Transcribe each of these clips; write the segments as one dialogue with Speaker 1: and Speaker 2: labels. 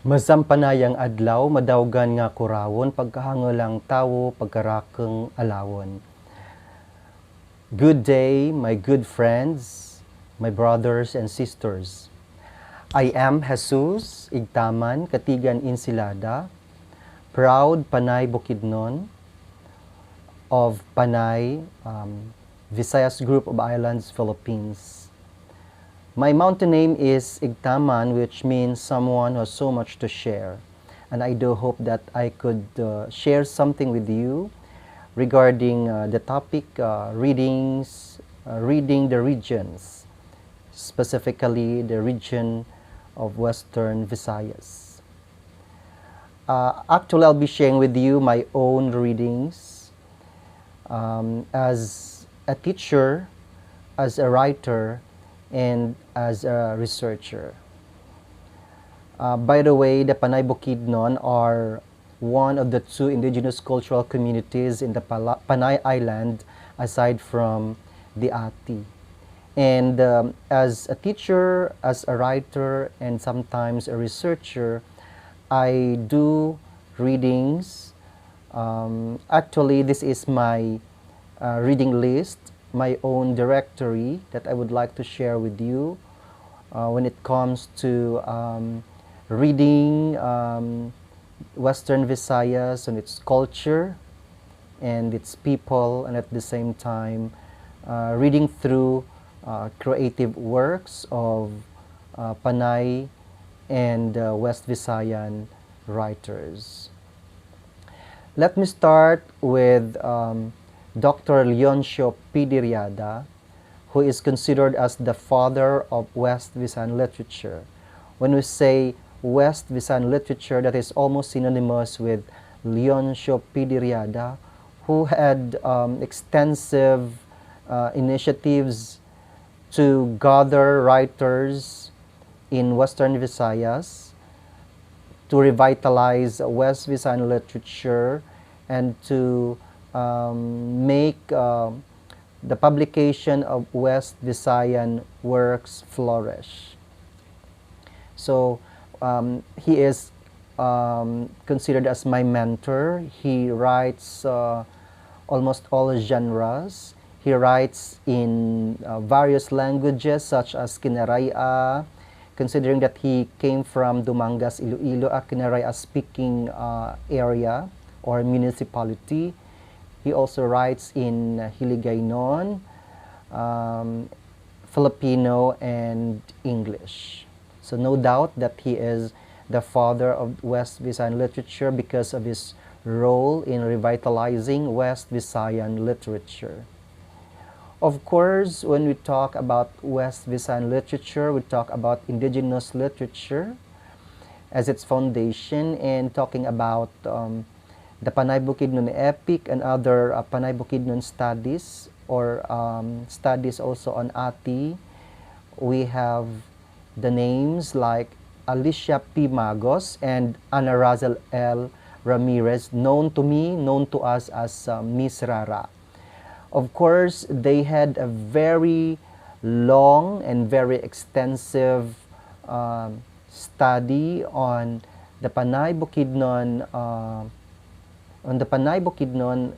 Speaker 1: Masampanayang adlaw, madawgan nga kurawon, pagkahangolang tawo, pagkarakeng alawon. Good day, my good friends, my brothers and sisters. I am Jesus Igtaman, Katigan Insilada, proud Panay Bukidnon of Panay, Visayas Group of Islands, Philippines. My mountain name is Igtaman, which means someone who has so much to share. And I do hope that I could share something with you regarding the topic reading the regions, specifically the region of Western Visayas. Actually, I'll be sharing with you my own readings as a teacher, as a writer, and as a researcher. By the way, the Panay Bukidnon are one of the two indigenous cultural communities in the Panay Island aside from the Ati. And as a teacher, as a writer, and sometimes a researcher, I do readings. Actually, this is my reading list, my own directory that I would like to share with you when it comes to reading Western Visayas and its culture and its people, and at the same time reading through creative works of Panay and West Visayan writers. Let me start with Dr. Leoncio Pidiriada, who is considered as the father of West Visayan literature. When we say West Visayan literature, that is almost synonymous with Leoncio Pidiriada, who had extensive initiatives to gather writers in Western Visayas to revitalize West Visayan literature and to make the publication of West Visayan works flourish. So he is considered as my mentor. He writes almost all genres. He writes in various languages such as Kinaraya, considering that he came from Dumangas, Iloilo, a Kinaraya speaking area or municipality. He also writes in Hiligaynon, Filipino, and English. So no doubt that he is the father of West Visayan literature because of his role in revitalizing West Visayan literature. Of course, when we talk about West Visayan literature, we talk about indigenous literature as its foundation, and talking about the Panay Bukidnon epic and other Panay Bukidnon studies, or studies also on Ati. We have the names like Alicia P. Magos and Ana Razel L. Ramirez, known to me, known to us as Miss Rara. Of course, they had a very long and very extensive study on the Panay Bukidnon,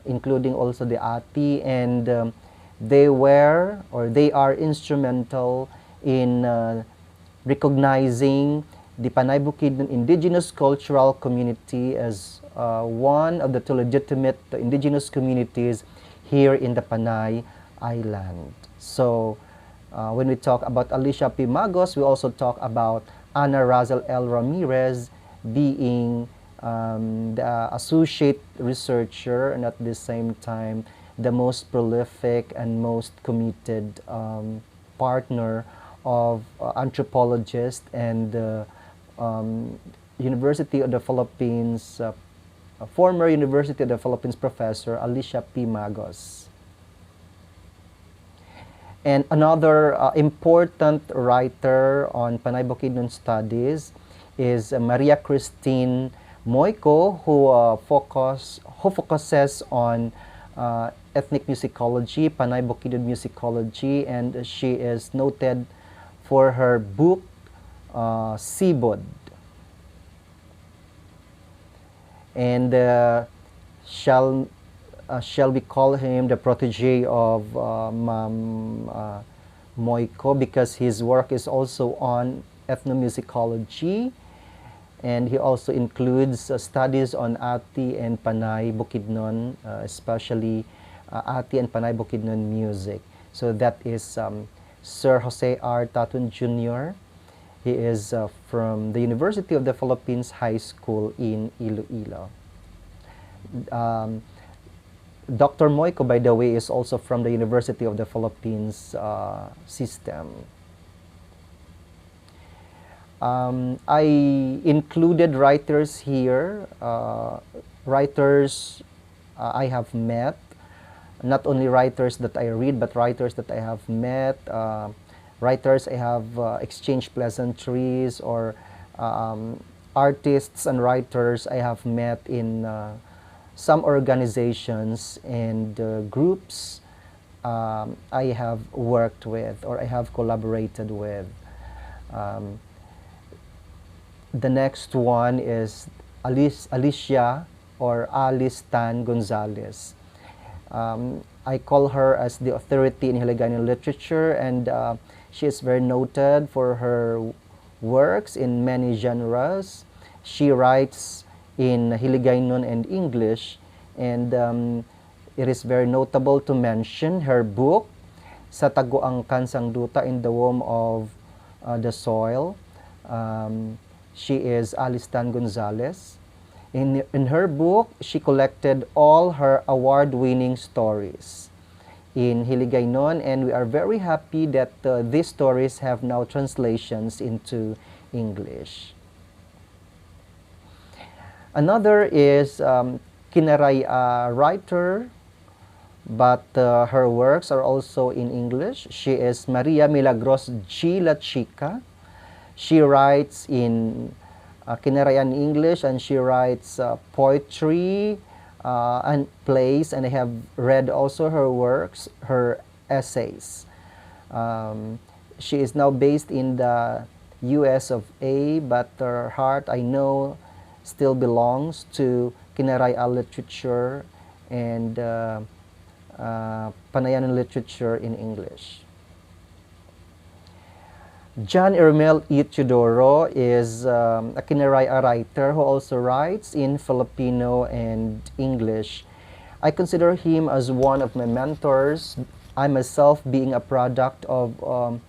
Speaker 1: including also the Ati, and they are instrumental in recognizing the Panay Bukidnon indigenous cultural community as one of the two legitimate indigenous communities here in the Panay Island. So when we talk about Alicia P. Magos, we also talk about Ana Razel L. Ramirez being the associate researcher, and at the same time the most prolific and most committed partner of anthropologist and University of the Philippines, former University of the Philippines professor Alicia P. Magos. And another important writer on Panay Bukidnon studies is Maria Christine Moico, who focuses on ethnic musicology, Panay Bukidnon musicology, and she is noted for her book Sibod. and shall we call him the protege of Ma'am Moiko, because his work is also on ethnomusicology, and he also includes studies on Ati and Panay Bukidnon, especially Ati and Panay Bukidnon music. So that is Sir Jose R. Tatun Jr. He is from the University of the Philippines High School in Iloilo. Dr. Moiko, by the way, is also from the University of the Philippines system. I included writers here, writers I have met, not only writers that I read, but writers that I have met, writers I have exchanged pleasantries, or artists and writers I have met in some organizations and groups I have worked with or I have collaborated with. The next one is Alicia or Alice Tan Gonzalez. I call her as the authority in Hiligaynon literature, and she is very noted for her works in many genres. She writes in Hiligaynon and English, and it is very notable to mention her book, Sa Taguang Kansang Duta, in the Womb of the Soil. She is Alice Tan Gonzalez. In her book, she collected all her award-winning stories in Hiligaynon, and we are very happy that these stories have now translations into English. Another is Kinaraya writer, but her works are also in English. She is Maria Milagros G. La Chica. She writes in Kinarayan English, and she writes poetry and plays, and I have read also her works, her essays. She is now based in the US of A, but her heart, I know, still belongs to Kinaraya literature and Panayanan literature in English. John Irmel E. Teodoro is a Kinaraya writer who also writes in Filipino and English. I consider him as one of my mentors. I myself being a product of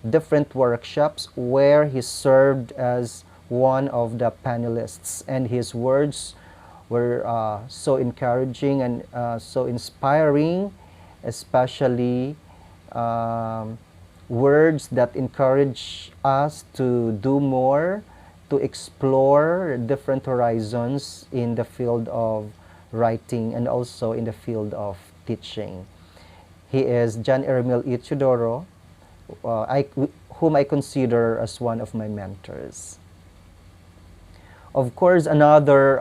Speaker 1: different workshops where he served as one of the panelists, and his words were so encouraging and so inspiring, especially words that encourage us to do more, to explore different horizons in the field of writing and also in the field of teaching. He is John Irmel E. Teodoro, whom I consider as one of my mentors. Of course, another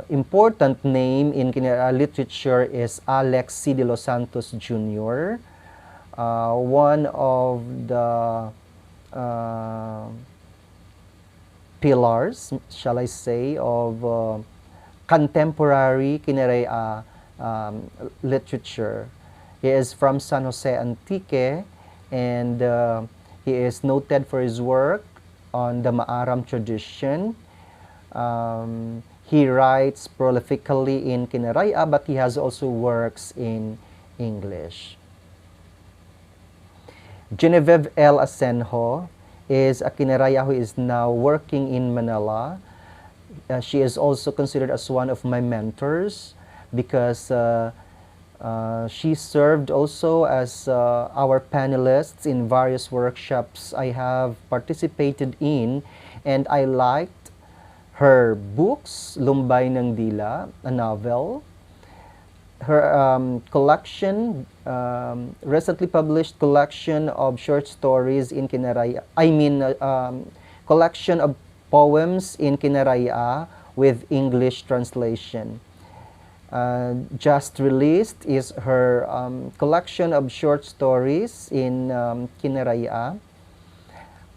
Speaker 1: important name in Kinaraya literature is Alex C. de los Santos Jr., one of the pillars, shall I say, of contemporary Kinaraya literature. He is from San Jose Antique, and he is noted for his work on the Maaram tradition. He writes prolifically in Kinaraya, but he has also works in English. Genevieve L. Asenjo is a Kinaraya who is now working in Manila. She is also considered as one of my mentors because she served also as our panelists in various workshops I have participated in, and I liked her books, Lumbay ng Dila, a novel, her collection, recently published collection of short stories in Kinaraya, collection of poems in Kinaraya with English translation. Just released is her collection of short stories in Kinaraya,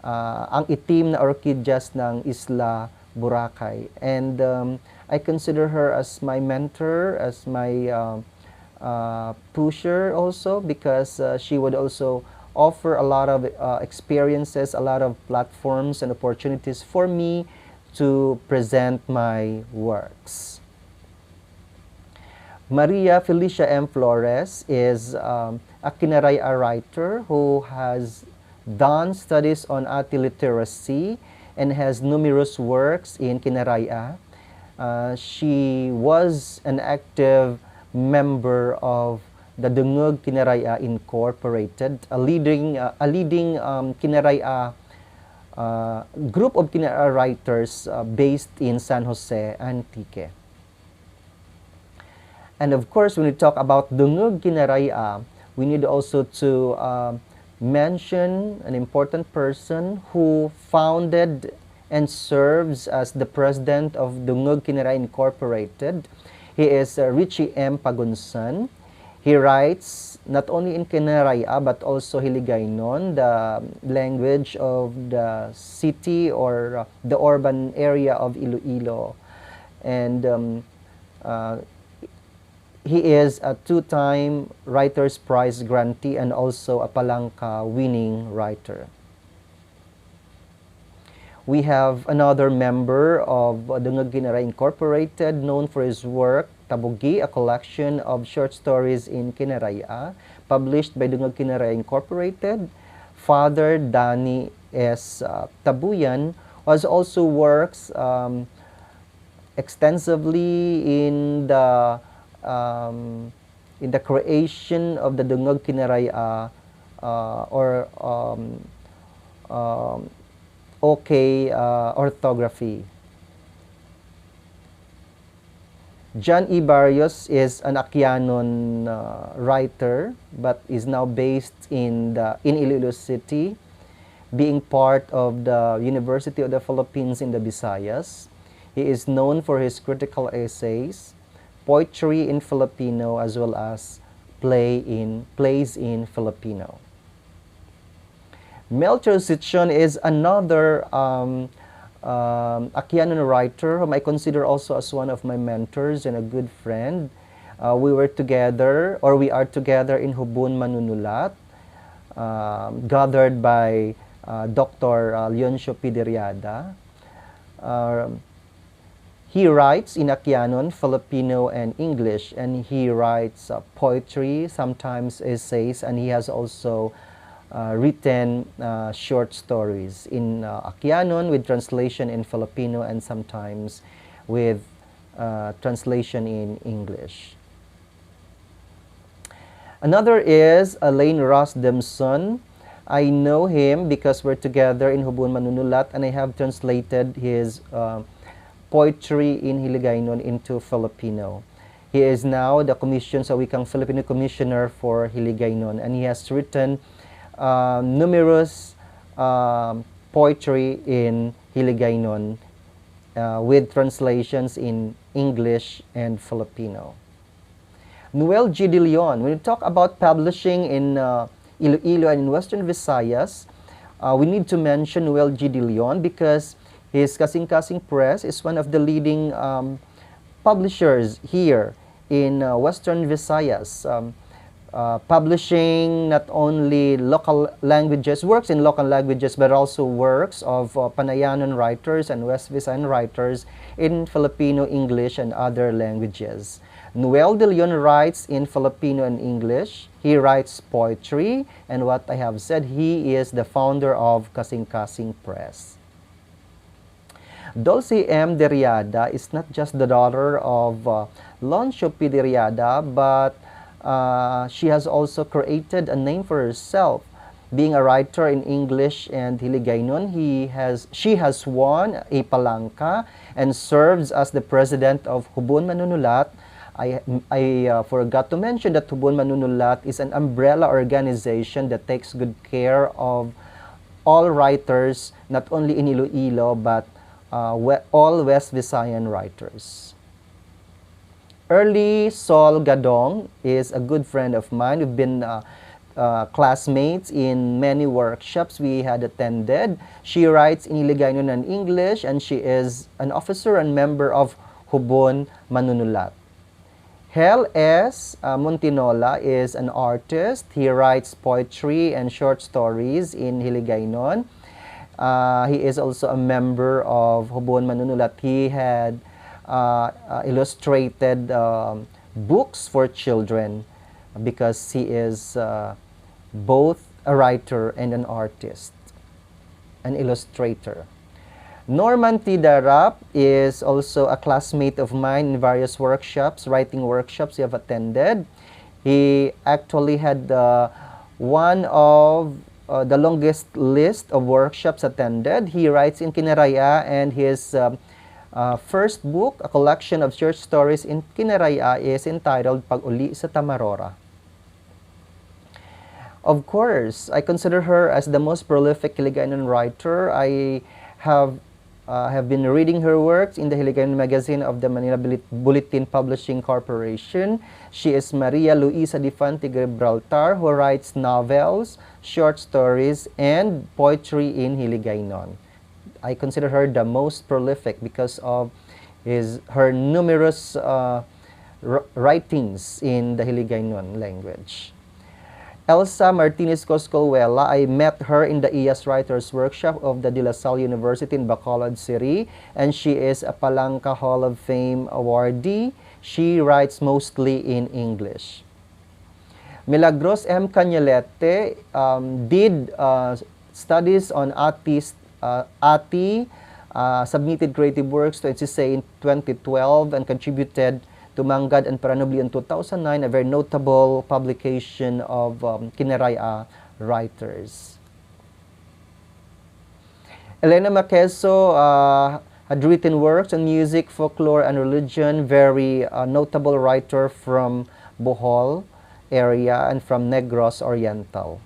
Speaker 1: Ang Itim na Orchidyas ng Isla Boracay. And I consider her as my mentor, as my pusher also, because she would also offer a lot of experiences, a lot of platforms and opportunities for me to present my works. Maria Felicia M. Flores is a Kinaraya writer who has done studies on Ati literacy and has numerous works in Kinaraya. She was an active member of the Dungog Kinaraya Incorporated, a leading Kinaraya group of Kinaraya writers based in San Jose, Antique. And of course, when we talk about Dungog Kinaraya, we need also to mention an important person who founded and serves as the president of Dungog Kinaraya Incorporated. He is Richie M. Pagunsan. He writes not only in Kinaraya but also Hiligaynon, the language of the city or the urban area of Iloilo. And he is a two-time Writers' Prize grantee and also a Palanca winning writer. We have another member of Dungog Kinaraya Incorporated known for his work, Tabugi, a collection of short stories in Kinaraya, published by Dungog Kinaraya Incorporated. Father Danny S. Tabuyan was also works extensively in the creation of the Dungog Kinaraya orthography. John E. Barrios is an Aquianon writer but is now based in Iloilo City, being part of the University of the Philippines in the Visayas. He is known for his critical essays, poetry in Filipino, as well as plays in Filipino. Melchor Sitchon is another Aquianon writer whom I consider also as one of my mentors and a good friend. We are together in Hubon Manunulat, gathered by Dr. Leoncio Pideriada. He writes in Aquianon, Filipino, and English, and he writes poetry, sometimes essays, and he has also written short stories in Aquianon with translation in Filipino and sometimes with translation in English. Another is Alain Ross Demson. I know him because we're together in Hubon Manunulat, and I have translated his poetry in Hiligaynon into Filipino. He is now the Wikang Filipino Commissioner for Hiligaynon, and he has written numerous poetry in Hiligaynon with translations in English and Filipino. Noel G. De Leon. When we talk about publishing in Iloilo and in Western Visayas, we need to mention Noel G. De Leon because his Kasing Kasing Press is one of the leading publishers here in Western Visayas, publishing not only local languages, works in local languages, but also works of Panayanon writers and West Visayan writers in Filipino, English, and other languages. Noel De Leon writes in Filipino and English. He writes poetry, and what I have said, he is the founder of Kasing Kasing Press. Dulce M. Deriada is not just the daughter of Leoncio P. Deriada, but she has also created a name for herself. Being a writer in English and Hiligaynon, she has won a Palanca and serves as the president of Hubon Manunulat. I forgot to mention that Hubon Manunulat is an umbrella organization that takes good care of all writers, not only in Iloilo, but all West Visayan writers. Early Sol Gadong is a good friend of mine. We've been classmates in many workshops we had attended. She writes in Hiligaynon and English, and she is an officer and member of Hubon Manunulat. Hel S. Montinola is an artist. He writes poetry and short stories in Hiligaynon. He is also a member of Hubon Manunulat. He had illustrated books for children because he is both a writer and an artist, an illustrator. Norman T. Darap is also a classmate of mine in various workshops, writing workshops we have attended. He actually had one of the longest list of workshops attended. He writes in Kinaraya, and his first book, a collection of short stories in Kinaraya, is entitled Pag-uli sa Tamarora. Of course, I consider her as the most prolific Hiligaynon writer. I have been reading her works in the Hiligaynon magazine of the Manila Bulletin Publishing Corporation. She is Maria Luisa Difante Gibraltar, who writes novels, short stories, and poetry in Hiligaynon. I consider her the most prolific because of her numerous writings in the Hiligaynon language. Elsa Martinez Coscolwela, I met her in the IAS Writers Workshop of the De La Salle University in Bacolod City, and she is a Palanca Hall of Fame awardee. She writes mostly in English. Milagros M. Cañalete did studies on ATI, submitted creative works to NCSA in 2012 and contributed to Mangad and Paranubli in 2009, a very notable publication of Kinaraya writers. Elena Maqueso had written works on music, folklore, and religion, very notable writer from Bohol area and from Negros Oriental.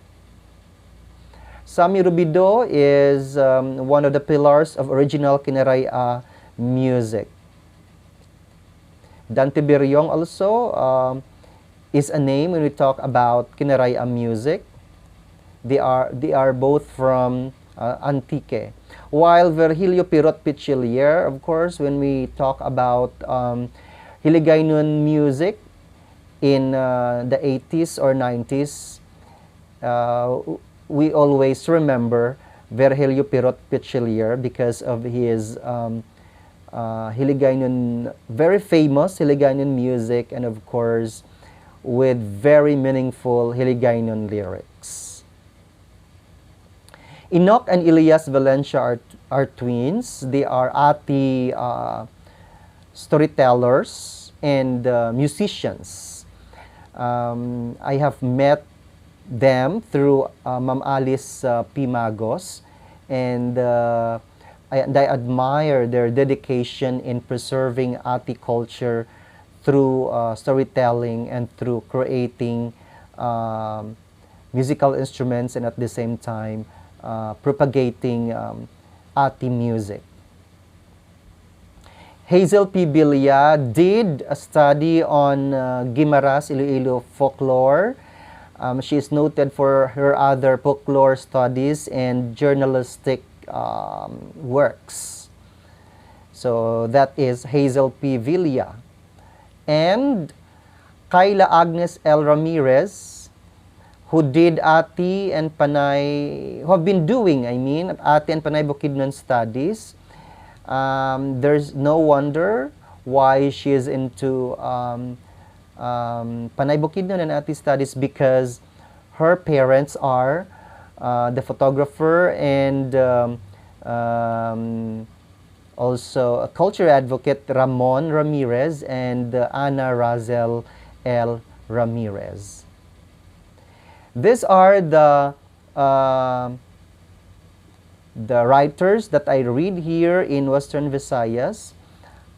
Speaker 1: Sammy Rubido is one of the pillars of original Kinaraya music. Dante Biryong also is a name when we talk about Kinaraya music. They are both from Antique. While Virgilio Pirot Pichillier, of course, when we talk about Hiligaynon music in the 80s or 90s, we always remember Virgilio Pirot Pichillier because of his Hiligaynon, very famous Hiligaynon music, and of course with very meaningful Hiligaynon lyrics. Enoch and Elias Valencia are twins. They are ATI storytellers and musicians. I have met them through Ma'am Alice P. Magos, and I admire their dedication in preserving ATI culture through storytelling and through creating musical instruments, and at the same time propagating ATI music. Hazel P. Bilia did a study on Guimaras Iloilo folklore. She is noted for her other folklore studies and journalistic works. So that is Hazel P. Villa. And Kayla Agnes L. Ramirez, who did ATI and Panay, who have been doing, ATI and Panay Bukidnon studies. There's no wonder why she is into Panay Bukidnon and ATI studies, because her parents are the photographer and also a culture advocate Ramon Ramirez and Ana Razel L. Ramirez. These are the writers that I read here in Western Visayas.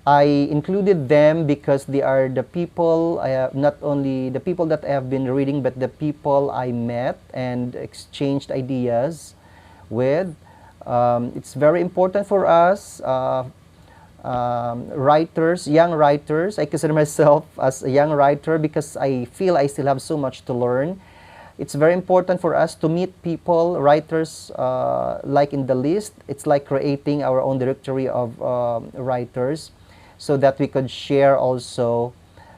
Speaker 1: I included them because they are the people, not only the people that I have been reading, but the people I met and exchanged ideas with. It's very important for us, writers, young writers. I consider myself as a young writer because I feel I still have so much to learn. it's very important for us to meet people, writers, like in the list. It's like creating our own directory of writers, so that we could share also,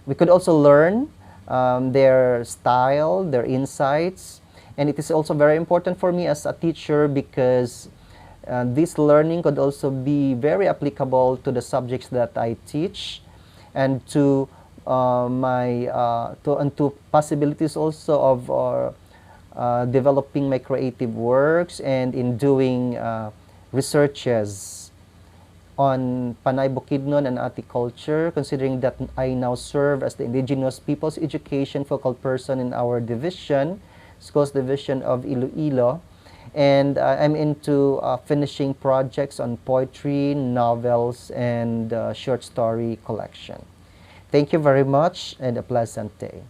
Speaker 1: we could also learn their style, their insights. And it is also very important for me as a teacher, because this learning could also be very applicable to the subjects that I teach, and to and to possibilities also of developing my creative works, and in doing researches on Panay Bukidnon and Ati culture, considering that I now serve as the Indigenous Peoples Education focal person in our division, schools division of Iloilo. And I'm into finishing projects on poetry, novels, and short story collection. Thank you very much, and a pleasant day.